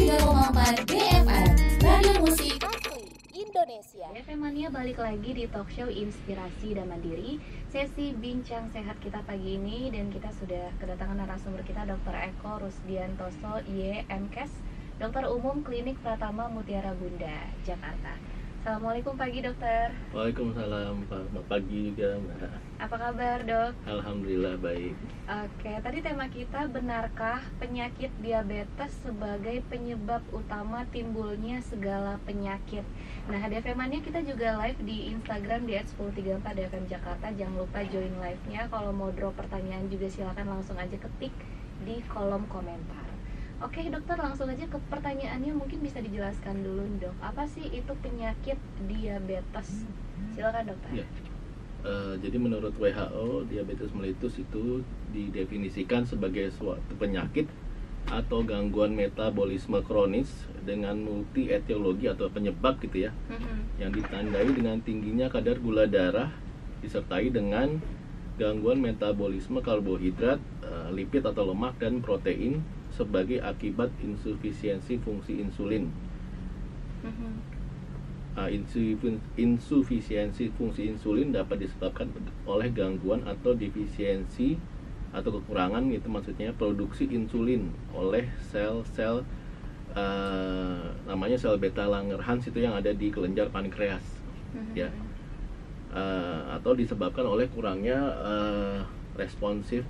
93,4 BFM Radio Musik Indonesia. BFM Mania balik lagi di talk show Inspirasi dan Mandiri, sesi bincang sehat kita pagi ini, dan kita sudah kedatangan narasumber kita Dr. Eko Rusdiantoso, YMKes, Dokter Umum Klinik Pratama Mutiara Bunda, Jakarta. Assalamualaikum pagi dokter. Waalaikumsalam, pagi juga Mbak. Apa kabar dok? Alhamdulillah baik. Oke, tadi tema kita, benarkah penyakit diabetes sebagai penyebab utama timbulnya segala penyakit? Nah, di FM-nya kita juga live di Instagram di @1034 Jakarta. Jangan lupa join live-nya. Kalau mau drop pertanyaan juga silakan langsung aja ketik di kolom komentar. Oke dokter, langsung aja ke pertanyaannya, mungkin bisa dijelaskan dulu dok, apa sih itu penyakit diabetes? Silakan dokter. Ya. Jadi menurut WHO, diabetes mellitus itu didefinisikan sebagai suatu penyakit atau gangguan metabolisme kronis dengan multi etiologi atau penyebab gitu ya, yang ditandai dengan tingginya kadar gula darah disertai dengan gangguan metabolisme karbohidrat, lipid atau lemak dan protein sebagai akibat insufisiensi fungsi insulin. Insufisiensi fungsi insulin dapat disebabkan oleh gangguan atau defisiensi atau kekurangan, itu maksudnya produksi insulin oleh sel-sel namanya sel beta Langerhans itu yang ada di kelenjar pankreas, ya, atau disebabkan oleh kurangnya responsif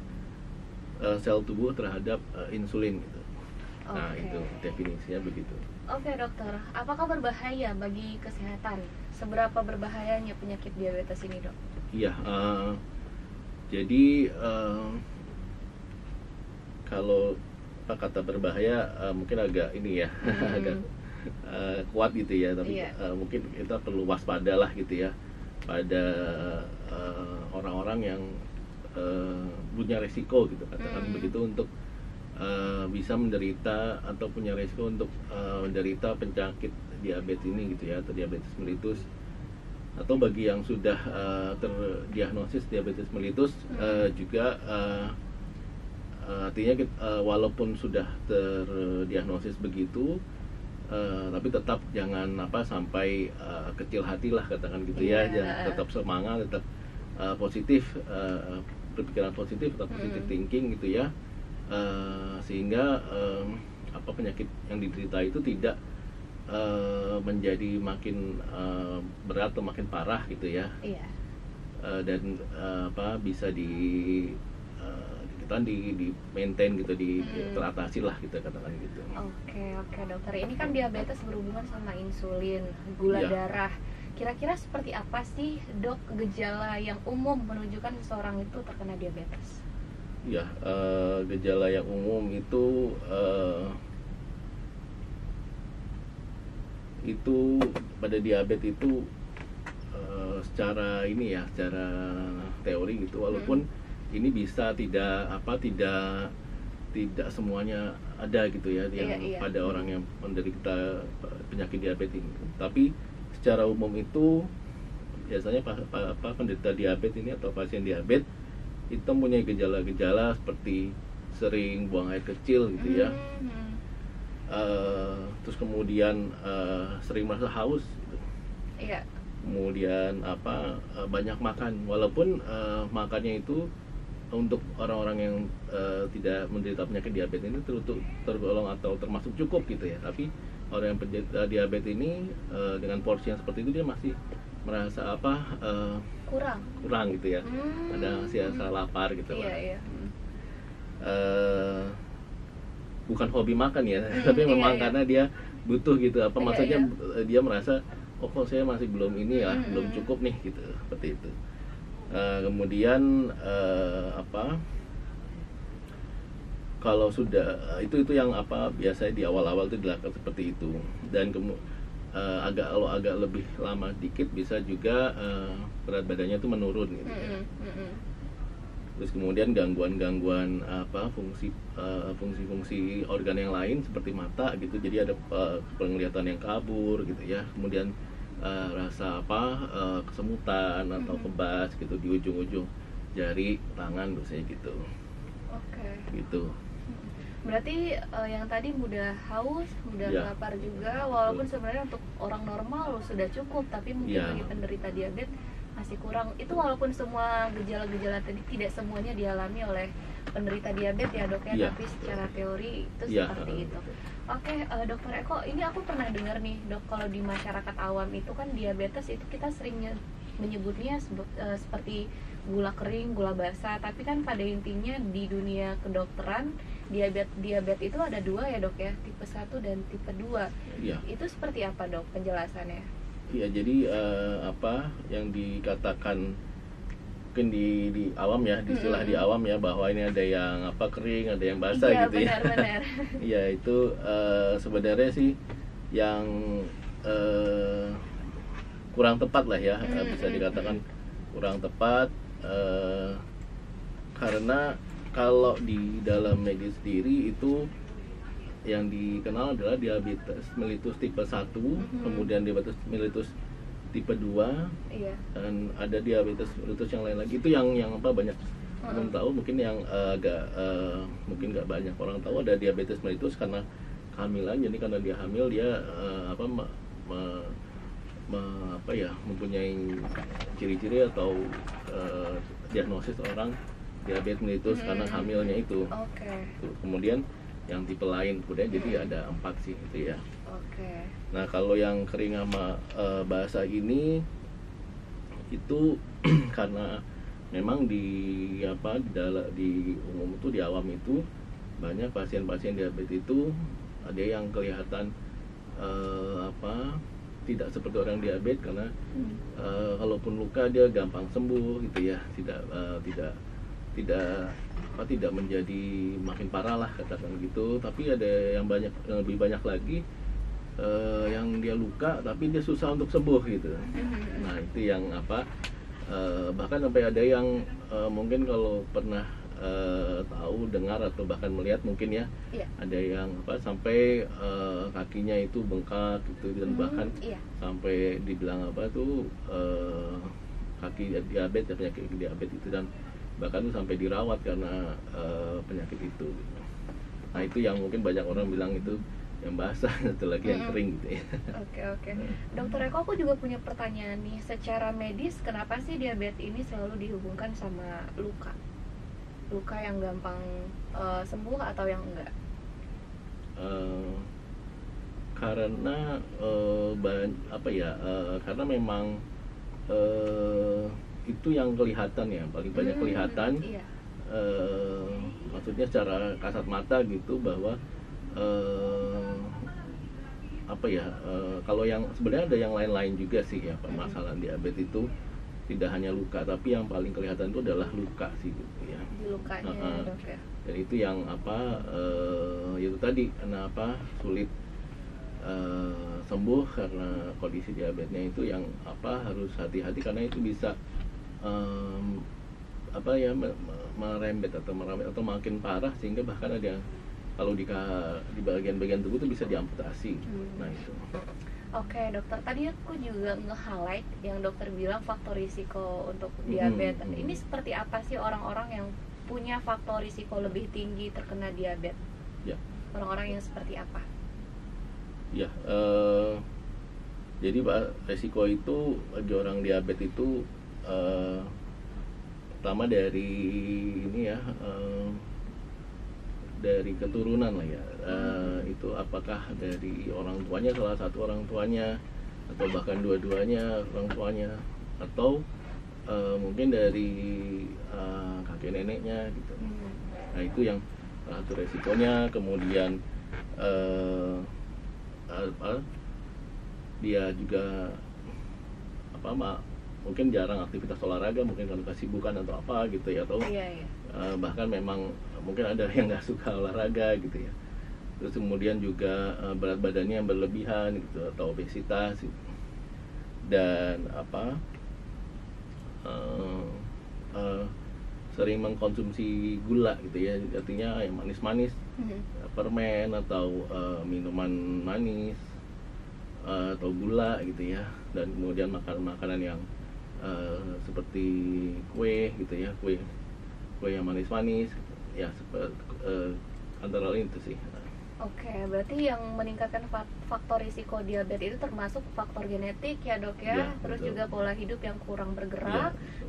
sel tubuh terhadap insulin gitu. Nah, itu definisinya begitu. Oke dokter, apakah berbahaya bagi kesehatan? Seberapa berbahayanya penyakit diabetes ini dok? Iya, jadi kalau kata berbahaya mungkin agak ini ya, agak kuat gitu ya, tapi mungkin kita perlu waspada lah gitu ya pada orang-orang yang punya resiko gitu, katakan begitu, untuk bisa menderita atau punya resiko untuk menderita penyakit diabetes ini gitu ya, atau diabetes mellitus. Atau bagi yang sudah terdiagnosis diabetes mellitus juga artinya walaupun sudah terdiagnosis begitu, tapi tetap jangan sampai kecil hati lah, katakan gitu ya, jangan, tetap semangat, tetap positif, berpikiran positif atau positive thinking gitu ya, sehingga penyakit yang diderita itu tidak menjadi makin berat atau makin parah gitu ya. Dan bisa di maintain gitu, teratasi lah kita katakan gitu. Oke dokter, ini kan diabetes berhubungan sama insulin, gula darah. Kira-kira seperti apa sih dok gejala yang umum menunjukkan seseorang itu terkena diabetes? Ya, gejala yang umum itu pada diabetes itu secara ini ya, secara teori gitu, walaupun ini bisa tidak semuanya ada gitu ya, yang pada orang yang menderita penyakit diabetes ini. Tapi secara umum itu biasanya penderita diabetes ini atau pasien diabetes itu mempunyai gejala-gejala seperti sering buang air kecil gitu ya, terus kemudian sering merasa haus gitu. Kemudian banyak makan, walaupun makannya itu untuk orang-orang yang tidak menderita penyakit diabetes ini tergolong atau termasuk cukup gitu ya, tapi orang yang penderita diabetes ini dengan porsi yang seperti itu dia masih merasa kurang gitu ya, ada rasa lapar gitu. Bukan hobi makan ya, tapi memang karena dia butuh gitu, maksudnya dia merasa kok saya masih belum ini ya, belum cukup nih gitu, seperti itu. Kemudian kalau sudah itu yang biasanya di awal-awal itu dilakukan seperti itu, dan agak lebih lama dikit bisa juga berat badannya itu menurun gitu ya. Terus kemudian gangguan fungsi organ yang lain seperti mata gitu, jadi ada penglihatan yang kabur gitu ya, kemudian rasa kesemutan atau kebas gitu di ujung-ujung jari tangan biasanya gitu. Oke. Gitu. Berarti yang tadi mudah haus, mudah Ya. lapar juga, walaupun sebenarnya untuk orang normal sudah cukup, tapi mungkin Ya. bagi penderita diabetes masih kurang. Itu walaupun semua gejala-gejala tadi tidak semuanya dialami oleh penderita diabetes ya dok ya, Ya. tapi secara teori itu Ya. seperti itu. Oke, dokter Eko, ini aku pernah dengar nih dok, kalau di masyarakat awam itu kan diabetes itu kita seringnya menyebutnya seperti gula kering, gula basah, tapi kan pada intinya di dunia kedokteran diabetes itu ada dua ya dok ya, tipe 1 dan tipe 2. Iya. Itu seperti apa dok penjelasannya? Iya, jadi apa yang dikatakan mungkin di awam ya, di istilah di awam ya, bahwa ini ada yang apa kering, ada yang basah Iya, gitu ya. benar-benar. Iya, itu sebenarnya sih yang kurang tepat lah ya, bisa dikatakan kurang tepat karena kalau di dalam medis sendiri itu yang dikenal adalah diabetes mellitus tipe 1, kemudian diabetes mellitus tipe 2, Iya. dan ada diabetes mellitus yang lain lagi. Itu yang apa banyak belum tahu, mungkin yang agak mungkin nggak banyak orang tahu ada diabetes mellitus karena kehamilan. Jadi karena dia hamil dia apa ya, mempunyai ciri-ciri atau diagnosis orang diabetes mellitus karena hamilnya itu. Oke. Kemudian yang tipe lain, kemudian jadi ada 4 sih itu ya. Oke. Nah kalau yang kering sama basah ini itu karena memang di umum itu, di awam itu banyak pasien-pasien diabetes itu ada yang kelihatan tidak seperti orang diabetes karena kalaupun luka dia gampang sembuh gitu ya, tidak menjadi makin parah lah katakan gitu. Tapi ada yang lebih banyak lagi yang dia luka tapi dia susah untuk sembuh gitu. Nah itu yang bahkan sampai ada yang mungkin kalau pernah tahu, dengar atau bahkan melihat mungkin ya, ada yang sampai kakinya itu bengkak gitu, dan bahkan sampai dibilang kaki diabetes, penyakit diabetes itu, dan bahkan tuh sampai dirawat karena penyakit itu. Nah itu yang mungkin banyak orang bilang itu yang basah, satu lagi yang kering gitu ya. Oke. Dokter Eko, aku juga punya pertanyaan nih. Secara medis, kenapa sih diabetes ini selalu dihubungkan sama luka? Luka yang gampang sembuh atau yang enggak? Karena karena memang itu yang kelihatan ya, paling banyak kelihatan. Iya. Maksudnya secara kasat mata gitu, bahwa kalau yang sebenarnya ada yang lain-lain juga sih ya, permasalahan diabetes itu tidak hanya luka, tapi yang paling kelihatan itu adalah luka sih gitu ya. Di lukanya dok ya. Dan itu yang itu tadi kenapa sulit sembuh karena kondisi diabetesnya itu, yang harus hati-hati karena itu bisa merembet atau makin parah, sehingga bahkan ada yang kalau di bagian-bagian tubuh itu bisa diamputasi. Nah itu. Oke dokter, tadi aku juga nge-highlight yang dokter bilang faktor risiko untuk diabetes. Ini seperti apa sih orang-orang yang punya faktor risiko lebih tinggi terkena diabetes? Ya. Orang-orang yang seperti apa? Ya, jadi resiko itu bagi orang diabetes itu pertama dari ini ya, dari keturunan lah ya. Itu apakah dari orang tuanya, salah satu orang tuanya, atau bahkan dua-duanya orang tuanya, atau mungkin dari kakek neneknya gitu. Nah itu yang salah satu resikonya. Kemudian dia juga mungkin jarang aktivitas olahraga, mungkin karena kesibukan atau apa gitu ya, atau bahkan memang mungkin ada yang nggak suka olahraga gitu ya. Terus kemudian juga berat badannya yang berlebihan gitu, atau obesitas gitu. Dan sering mengkonsumsi gula gitu ya, artinya yang manis-manis, permen atau minuman manis atau gula gitu ya. Dan kemudian makanan yang seperti kue gitu ya, kue yang manis-manis ya, antara lain itu sih. Oke, berarti yang meningkatkan faktor risiko diabetes itu termasuk faktor genetik ya dok ya, Ya, terus betul. juga pola hidup yang kurang bergerak, Ya,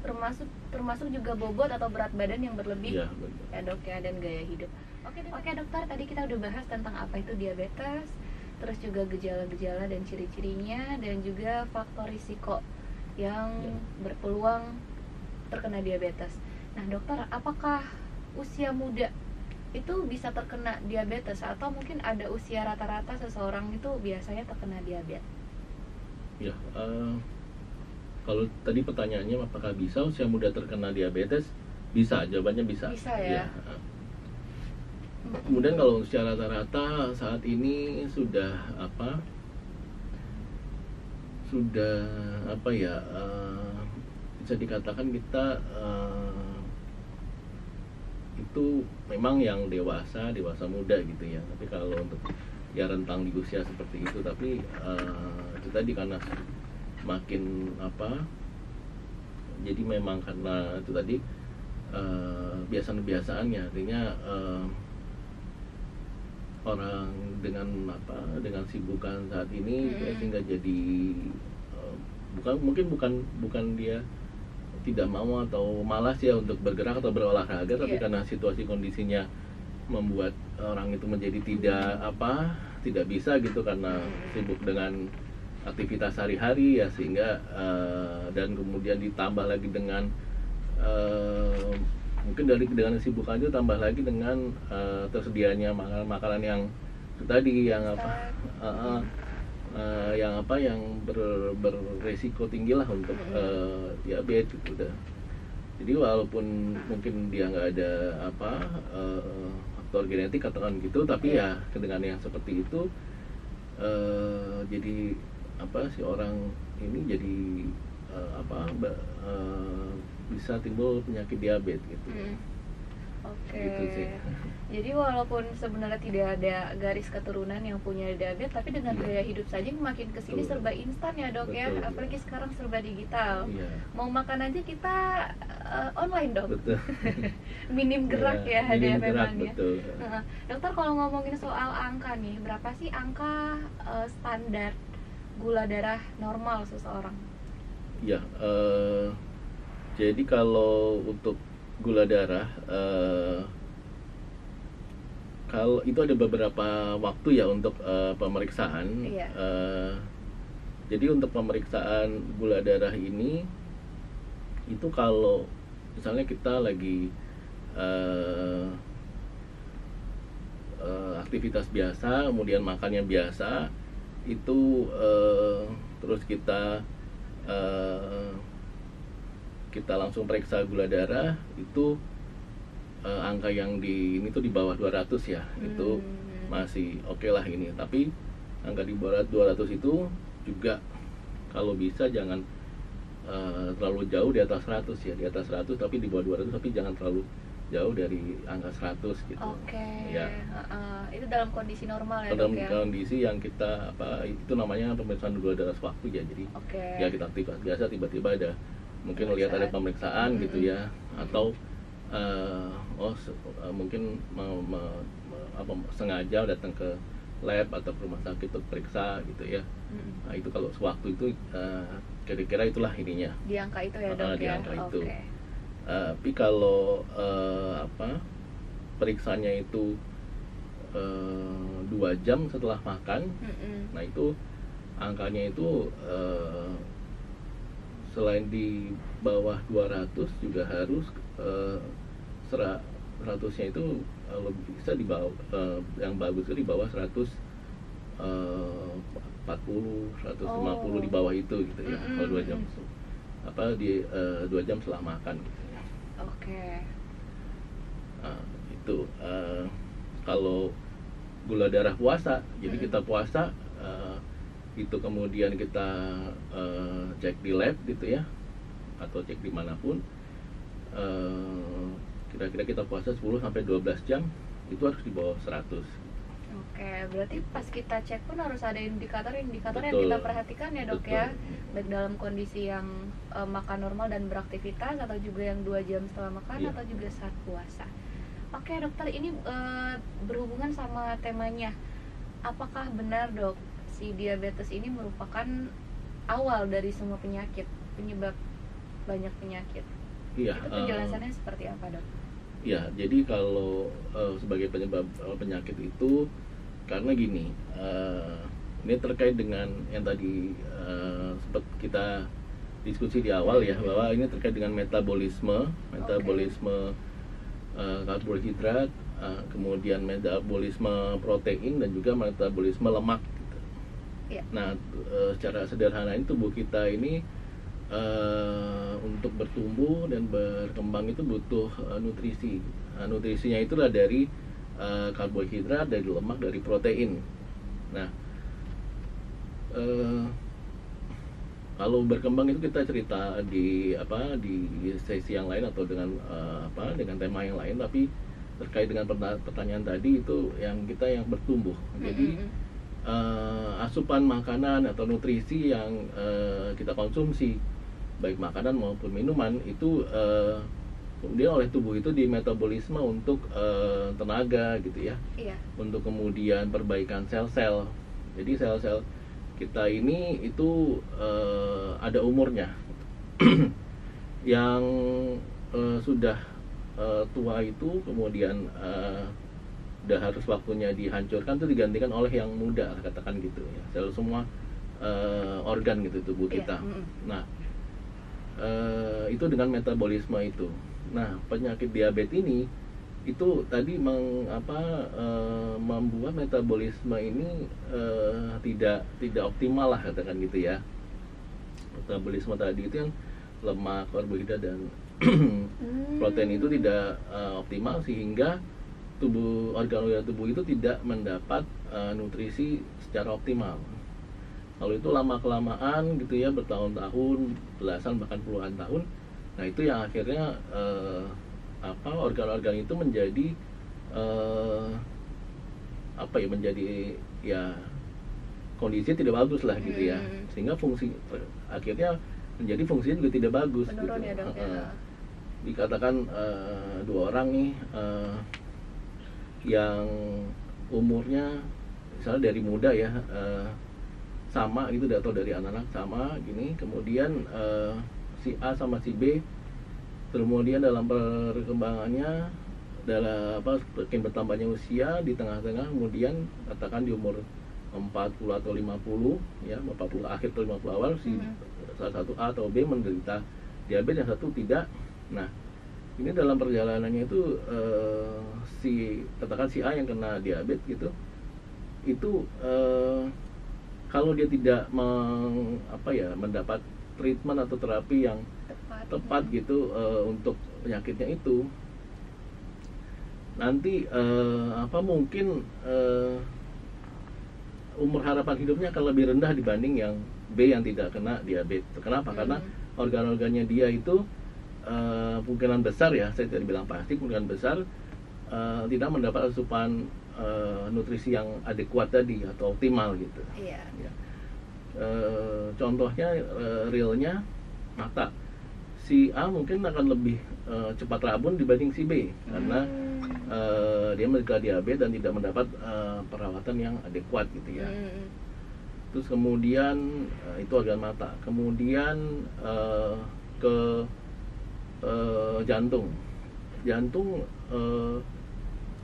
termasuk juga bobot atau berat badan yang berlebih ya, betul. ya dok ya, dan gaya hidup. Oke dokter, tadi kita udah bahas tentang apa itu diabetes, terus juga gejala-gejala dan ciri-cirinya, dan juga faktor risiko yang Ya. berpeluang terkena diabetes. Nah dokter, apakah usia muda itu bisa terkena diabetes, atau mungkin ada usia rata-rata seseorang itu biasanya terkena diabetes? Ya, kalau tadi pertanyaannya apakah bisa usia muda terkena diabetes? Bisa, jawabannya bisa. Bisa ya? Kemudian kalau usia rata-rata saat ini sudah bisa dikatakan kita itu memang yang dewasa muda gitu ya. Tapi kalau untuk ya rentang di usia seperti itu, tapi itu tadi karena makin jadi memang karena itu tadi kebiasaan-kebiasaannya, artinya orang dengan sibukan saat ini sehingga jadi bukan dia tidak mau atau malas ya untuk bergerak atau berolahraga, tapi karena situasi kondisinya membuat orang itu menjadi tidak bisa gitu karena sibuk dengan aktivitas sehari-hari ya, sehingga dan kemudian ditambah lagi dengan mungkin dengan kesibukan itu tambah lagi dengan tersedianya makanan yang itu tadi yang yang beresiko tinggi lah untuk diabetes gitu dah. Jadi walaupun mungkin dia nggak ada faktor genetik katakan gitu, tapi ya dengan yang seperti itu jadi si orang ini jadi bisa timbul penyakit diabetes gitu. Oke. Gitu sih. Jadi walaupun sebenarnya tidak ada garis keturunan yang punya diabetes, tapi dengan gaya hidup saja makin kesini serba instan ya dok. Betul, ya, apalagi sekarang serba digital. Iya. Mau makan aja kita online dok. Betul. Minim gerak ya minim gerak, memangnya. betul. Dokter, kalau ngomongin soal angka nih, berapa sih angka standar gula darah normal seseorang? Ya, jadi kalau untuk gula darah, kalau itu ada beberapa waktu ya untuk pemeriksaan. Iya. Jadi untuk pemeriksaan gula darah ini, itu kalau misalnya kita lagi aktivitas biasa, kemudian makannya biasa, itu terus kita langsung periksa gula darah, itu angka yang ini tuh di bawah 200 ya, itu masih oke lah ini. Tapi angka di bawah 200 itu juga kalau bisa jangan terlalu jauh di atas 100 ya, di atas 100 tapi di bawah 200, tapi jangan terlalu jauh dari angka 100 gitu. Oke. Ya. Itu dalam kondisi normal ya dalam dok ya? kondisi yang kita itu namanya pemeriksaan gula darah sewaktu ya. Jadi ya kita aktivitas biasa tiba-tiba ada mungkin melihat ada pemeriksaan gitu ya, atau mungkin sengaja datang ke lab atau ke rumah sakit untuk periksa gitu ya. Nah itu kalau sewaktu itu kira-kira itulah ininya di angka itu ya dok di ya? angka itu. Tapi kalau periksanya itu 2 jam setelah makan, nah itu angkanya itu selain di bawah 200 juga harus 100-nya itu lebih bisa di bawah, yang bagus itu di bawah 140, 150 di bawah itu gitu ya. Kalau 2 jam di 2 jam setelah makan gitu ya. Oke. Nah, itu kalau gula darah puasa, jadi kita puasa itu kemudian kita cek di lab gitu ya, atau cek dimanapun, kira-kira kita puasa 10 sampai 12 jam itu harus di bawah 100. Oke, berarti pas kita cek pun harus ada indikator yang Betul. kita perhatikan ya dok. Betul. Ya, baik dalam kondisi yang makan normal dan beraktivitas, atau juga yang 2 jam setelah makan, Iya. atau juga saat puasa. Oke dokter, ini berhubungan sama temanya. Apakah benar dok, si diabetes ini merupakan awal dari semua penyakit, penyebab banyak penyakit? Iya. Itu penjelasannya seperti apa dok? Ya, jadi kalau sebagai penyebab penyakit itu karena gini, ini terkait dengan yang tadi sempat kita diskusi di awal ya, bahwa ini terkait dengan metabolisme karbohidrat, kemudian metabolisme protein dan juga metabolisme lemak gitu. Yeah. Nah, secara sederhana ini tubuh kita ini untuk bertumbuh dan berkembang itu butuh nutrisi. Nutrisinya itulah dari karbohidrat, dari lemak, dari protein. Nah, kalau berkembang itu kita cerita di sesi yang lain atau dengan dengan tema yang lain, tapi terkait dengan pertanyaan tadi itu yang bertumbuh. Jadi asupan makanan atau nutrisi yang kita konsumsi, baik makanan maupun minuman, itu kemudian oleh tubuh itu di metabolisme untuk tenaga gitu ya. Iya. Untuk kemudian perbaikan sel-sel. Jadi sel-sel kita ini itu ada umurnya. Yang sudah tua itu kemudian udah harus waktunya dihancurkan, itu digantikan oleh yang muda, katakan gitu ya. Sel semua organ gitu tubuh kita. Nah, itu dengan metabolisme itu. Nah, penyakit diabetes ini itu tadi membuat metabolisme ini tidak optimal lah, katakan gitu ya. Metabolisme tadi itu yang lemak, karbohidrat dan protein itu tidak optimal, sehingga organ-organ tubuh itu tidak mendapat nutrisi secara optimal. Kalau itu lama-kelamaan gitu ya, bertahun-tahun, belasan bahkan puluhan tahun, nah itu yang akhirnya organ-organ itu menjadi menjadi ya kondisi tidak bagus lah gitu ya, sehingga akhirnya menjadi fungsinya juga tidak bagus. Menurun gitu. Ya, dok, ya. Dikatakan dua orang nih yang umurnya misalnya dari muda ya, sama gitu, atau dari anak-anak sama gini, kemudian si A sama si B kemudian dalam perkembangannya, semakin bertambahnya usia, di tengah-tengah kemudian katakan di umur 40 atau 50 ya, 40 akhir atau 50 awal, si salah satu A atau B menderita diabetes, yang satu tidak. Nah, ini dalam perjalanannya itu katakan si A yang kena diabetes gitu, itu kalau dia tidak mendapat treatment atau terapi yang tepat gitu untuk penyakitnya itu, nanti mungkin umur harapan hidupnya akan lebih rendah dibanding yang B yang tidak kena diabetes. Kenapa? Karena organ-organnya dia itu kemungkinan besar ya, saya tidak bilang pasti, kemungkinan besar tidak mendapat asupan nutrisi yang adekuat tadi atau optimal gitu. Iya. Ya. Contohnya realnya mata. Si A mungkin akan lebih cepat rabun dibanding si B karena dia menderita diabetes dan tidak mendapat perawatan yang adekuat gitu ya. Terus kemudian itu organ mata. Kemudian ke jantung. Jantung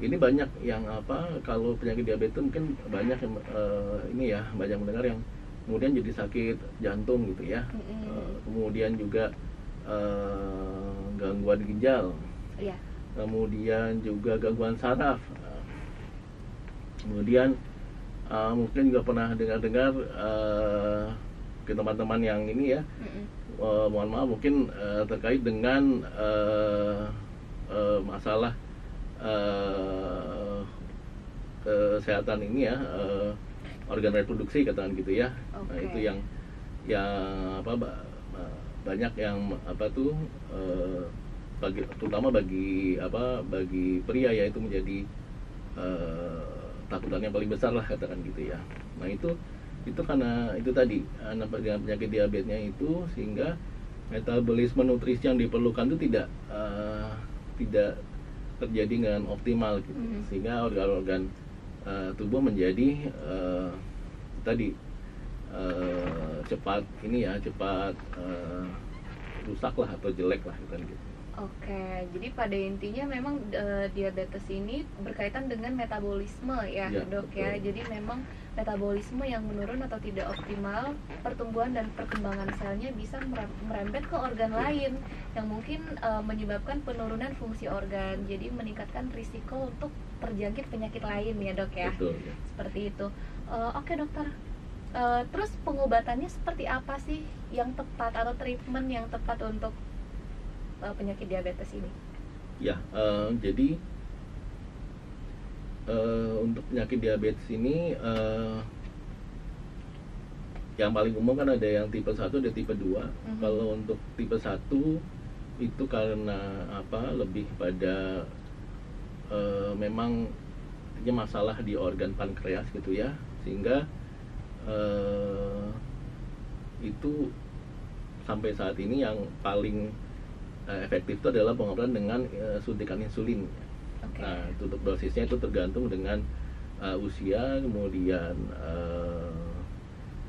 ini banyak yang kalau penyakit diabetes mungkin banyak yang banyak mendengar yang kemudian jadi sakit jantung gitu ya. Kemudian juga gangguan ginjal, kemudian juga gangguan saraf, kemudian mungkin juga pernah dengar ke teman-teman yang ini ya, mohon maaf mungkin terkait dengan masalah kesehatan ini ya, organ reproduksi katakan gitu ya. Nah, itu yang banyak yang terutama bagi pria ya, itu menjadi takutan yang paling besar lah katakan gitu ya. Nah itu karena itu tadi dengan penyakit diabetesnya itu, sehingga metabolisme nutrisi yang diperlukan itu tidak terjadi dengan optimal gitu, sehingga organ-organ tubuh menjadi tadi cepat rusak lah atau jelek lah gitu. Oke, jadi pada intinya memang diabetes ini berkaitan dengan metabolisme ya, Dok betul. ya. Jadi memang metabolisme yang menurun atau tidak optimal, pertumbuhan dan perkembangan selnya bisa merembet ke organ lain yang mungkin menyebabkan penurunan fungsi organ. Jadi meningkatkan risiko untuk terjangkit penyakit lain ya, Dok ya. Betul, ya. Seperti itu. Oke, Dokter. Terus pengobatannya seperti apa sih yang tepat atau treatment yang tepat untuk penyakit diabetes ini? Ya, jadi untuk penyakit diabetes ini yang paling umum kan ada yang tipe 1 dan tipe 2. Kalau untuk tipe 1 itu karena lebih pada memang masalah di organ pankreas gitu ya, sehingga itu sampai saat ini yang paling efektif itu adalah pengobatan dengan suntikan insulin. Okay. Nah, untuk dosisnya itu tergantung dengan usia, kemudian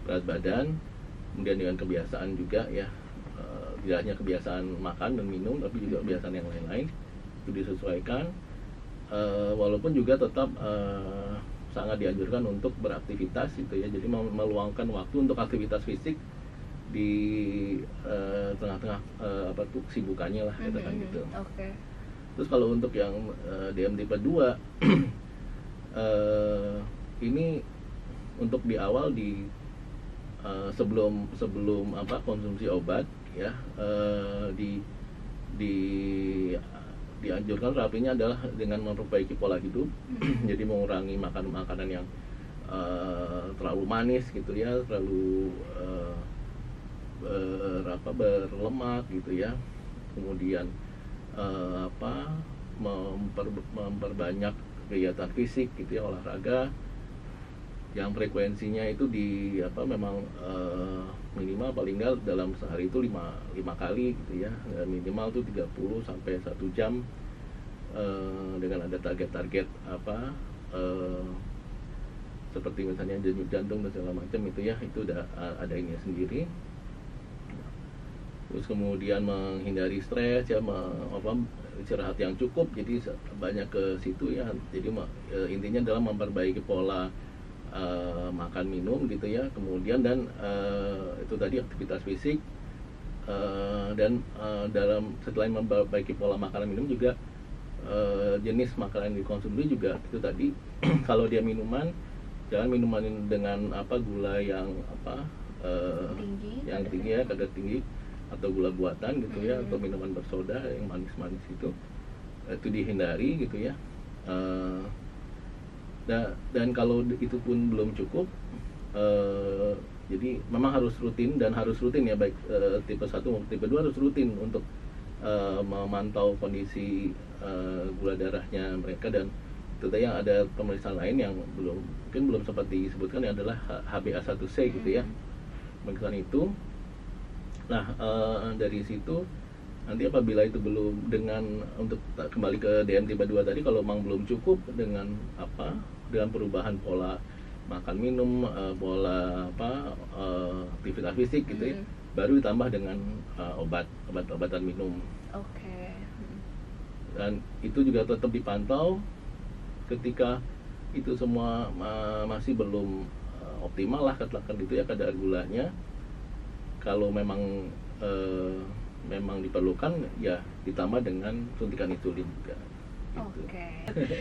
berat badan, kemudian dengan kebiasaan juga ya, tidak hanya kebiasaan makan dan minum, tapi juga kebiasaan yang lain-lain itu disesuaikan. Walaupun juga tetap sangat dianjurkan untuk beraktivitas gitu ya, jadi meluangkan waktu untuk aktivitas fisik di tengah-tengah kesibukannya lah gitu kan gitu. Okay. Terus kalau untuk yang DM tipe 2 ini untuk di awal sebelum konsumsi obat ya, dianjurkan terapinya adalah dengan memperbaiki pola hidup. Jadi mengurangi makanan yang terlalu manis gitu ya, terlalu berlemak gitu ya, kemudian memperbanyak kegiatan fisik gitu ya, olahraga yang frekuensinya itu memang minimal paling nggak dalam sehari itu 5 kali gitu ya, minimal tuh 30 sampai 1 jam, dengan ada target-target seperti misalnya denyut jantung dan segala macam itu ya, itu udah ada ini sendiri. Terus kemudian menghindari stres ya, istirahat yang cukup, jadi banyak ke situ ya. Jadi intinya adalah memperbaiki pola makan minum gitu ya, kemudian dan itu tadi aktivitas fisik, dan selain memperbaiki pola makanan minum juga jenis makanan yang dikonsumsi juga itu tadi. Kalau dia minuman, jangan minuman dengan gula yang tinggi ya, kadar tinggi, atau gula buatan gitu ya, atau minuman bersoda yang manis-manis itu dihindari gitu ya. Dan kalau itu pun belum cukup, jadi memang harus rutin ya, baik tipe 1 maupun tipe 2 harus rutin untuk memantau kondisi gula darahnya mereka. Dan itu tadi yang ada pemeriksaan lain yang mungkin belum sempat disebutkan, yang adalah HbA1c gitu ya, pemeriksaan itu. Nah, dari situ nanti apabila itu belum, untuk kembali ke DM tipe 2 tadi, kalau memang belum cukup dengan perubahan pola makan minum, pola aktivitas fisik gitu ya, baru ditambah dengan obat-obatan minum. Oke. Dan itu juga tetap dipantau ketika itu semua masih belum optimal lah katakan gitu ya, kadar gulanya. Kalau memang diperlukan ya ditambah dengan suntikan insulin juga. Gitu. Oke.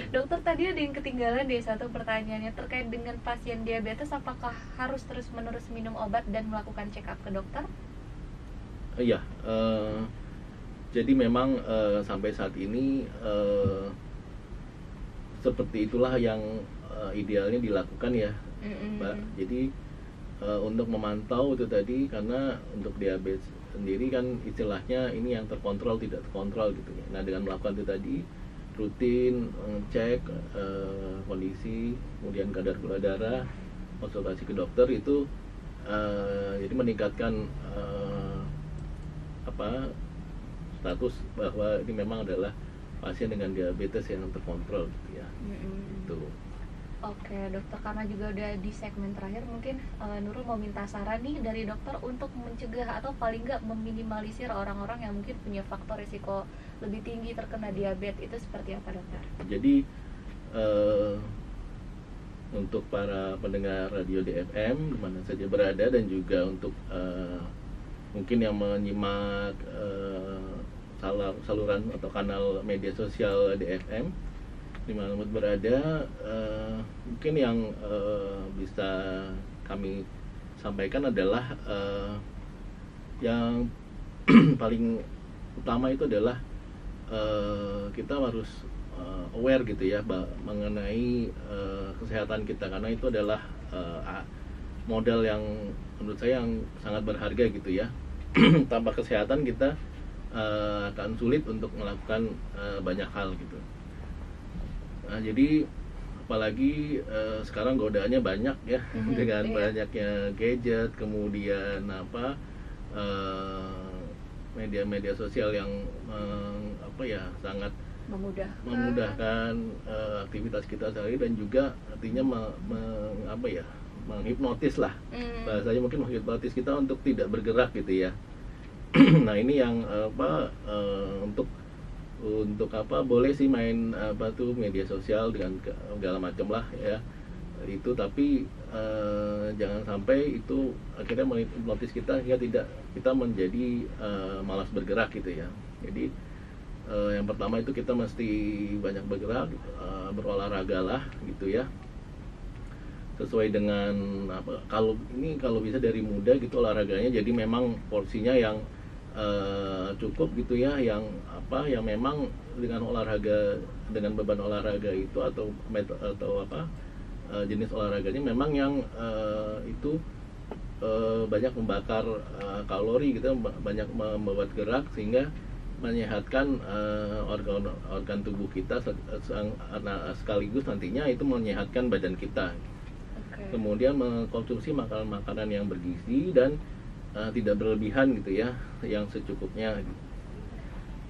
Dokter, tadi ada yang ketinggalan deh satu pertanyaannya terkait dengan pasien diabetes, apakah harus terus-menerus minum obat dan melakukan check up ke dokter? Iya, jadi memang sampai saat ini seperti itulah yang idealnya dilakukan ya, Mbak. Jadi untuk memantau itu tadi, karena untuk diabetes sendiri kan istilahnya ini yang terkontrol tidak terkontrol gitu ya. Nah, dengan melakukan itu tadi rutin cek kondisi, kemudian kadar gula darah, konsultasi ke dokter itu jadi meningkatkan status bahwa ini memang adalah pasien dengan diabetes yang terkontrol gitu ya. Itu. Oke dokter, karena juga udah di segmen terakhir, mungkin Nurul mau minta saran nih dari dokter untuk mencegah atau paling nggak meminimalisir orang-orang yang mungkin punya faktor risiko lebih tinggi terkena diabetes, itu seperti apa dokter? Jadi untuk para pendengar radio DFM dimana saja berada, dan juga untuk mungkin yang menyimak saluran atau kanal media sosial DFM dimana berada, mungkin yang bisa kami sampaikan adalah yang paling utama itu adalah kita harus aware gitu ya mengenai kesehatan kita, karena itu adalah modal yang menurut saya yang sangat berharga gitu ya. Tanpa kesehatan kita akan sulit untuk melakukan banyak hal gitu. Nah, jadi apalagi sekarang godaannya banyak ya, dengan banyaknya gadget, kemudian media-media sosial yang sangat memudahkan aktivitas kita sehari, dan juga artinya menghipnotis lah, bahasanya mungkin menghipnotis kita untuk tidak bergerak gitu ya. Nah ini yang untuk boleh sih main media sosial dengan segala macam lah ya itu, tapi jangan sampai itu akhirnya menghipnotis kita hingga kita menjadi malas bergerak gitu ya. Jadi yang pertama itu kita mesti banyak bergerak, berolahraga lah gitu ya, sesuai dengan kalau bisa dari muda gitu olahraganya, jadi memang porsinya yang cukup gitu ya, yang memang dengan olahraga, dengan beban olahraga itu atau jenis olahraganya memang yang itu banyak membakar kalori gitu, banyak membuat gerak sehingga menyehatkan organ tubuh kita, sekaligus nantinya itu menyehatkan badan kita. Kemudian mengkonsumsi makanan-makanan yang bergizi dan tidak berlebihan gitu ya, yang secukupnya.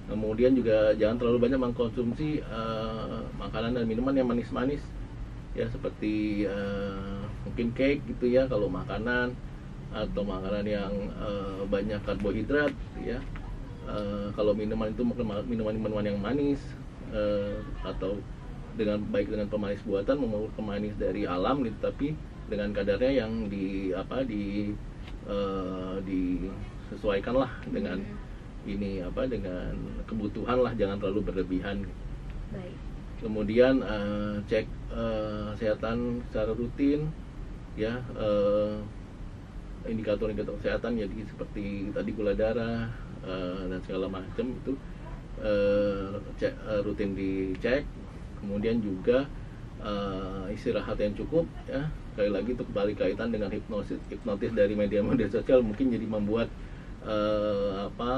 Kemudian juga jangan terlalu banyak mengkonsumsi makanan dan minuman yang manis-manis ya, seperti mungkin cake gitu ya kalau makanan, atau makanan yang banyak karbohidrat ya. Kalau minuman itu mungkin minuman yang manis, atau baik dengan pemanis buatan maupun pemanis dari alam gitu, tapi dengan kadarnya yang disesuaikan lah dengan dengan kebutuhan lah, jangan terlalu berlebihan. Baik. Kemudian cek kesehatan secara rutin ya, indikator-indikator kesehatan jadi seperti tadi gula darah dan segala macam itu rutin dicek. Kemudian juga istirahat yang cukup ya, sekali lagi itu kembali kaitan dengan hipnotis dari media-media sosial mungkin jadi membuat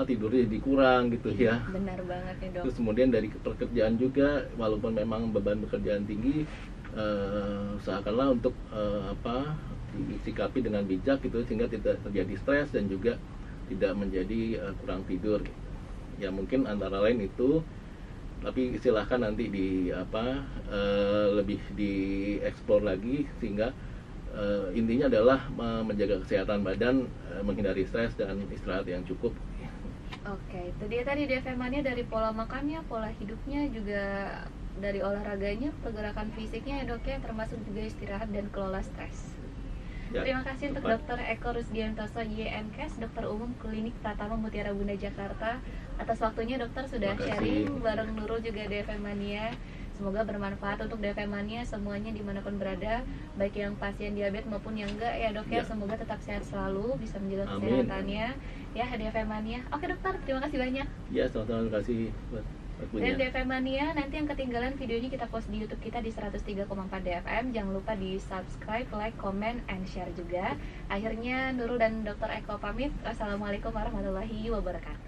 tidurnya jadi kurang gitu ya. Benar banget nih dok. Terus kemudian dari pekerjaan juga, walaupun memang beban pekerjaan tinggi, usahakanlah untuk disikapi dengan bijak gitu, sehingga tidak terjadi stres dan juga tidak menjadi kurang tidur. Ya mungkin antara lain itu, tapi silahkan nanti lebih dieksplor lagi, sehingga intinya adalah menjaga kesehatan badan, menghindari stres dan istirahat yang cukup. Oke, itu dia tadi DFM-nya, dari pola makannya, pola hidupnya, juga dari olahraganya, pergerakan fisiknya ya dok ya, termasuk juga istirahat dan kelola stres. Ya, terima kasih untuk Dr. Eko Rusdiantoso YMKes, Dokter Umum Klinik Pratama Mutiara Bunda Jakarta, atas waktunya dokter sudah sharing bareng Nurul juga DFM Mania. Semoga bermanfaat untuk DFM Mania semuanya dimanapun berada, baik yang pasien diabetes maupun yang enggak ya dok ya. Semoga tetap sehat selalu, bisa menjaga kesehatannya ya DFM Mania. Oke dokter, terima kasih banyak. Ya, sama-sama, terima kasih. Dan DFM Mania, nanti yang ketinggalan videonya kita post di YouTube kita di 103,4 DFM. Jangan lupa di subscribe, like, comment, and share juga. Akhirnya Nurul dan Dr. Eko pamit. Wassalamualaikum warahmatullahi wabarakatuh.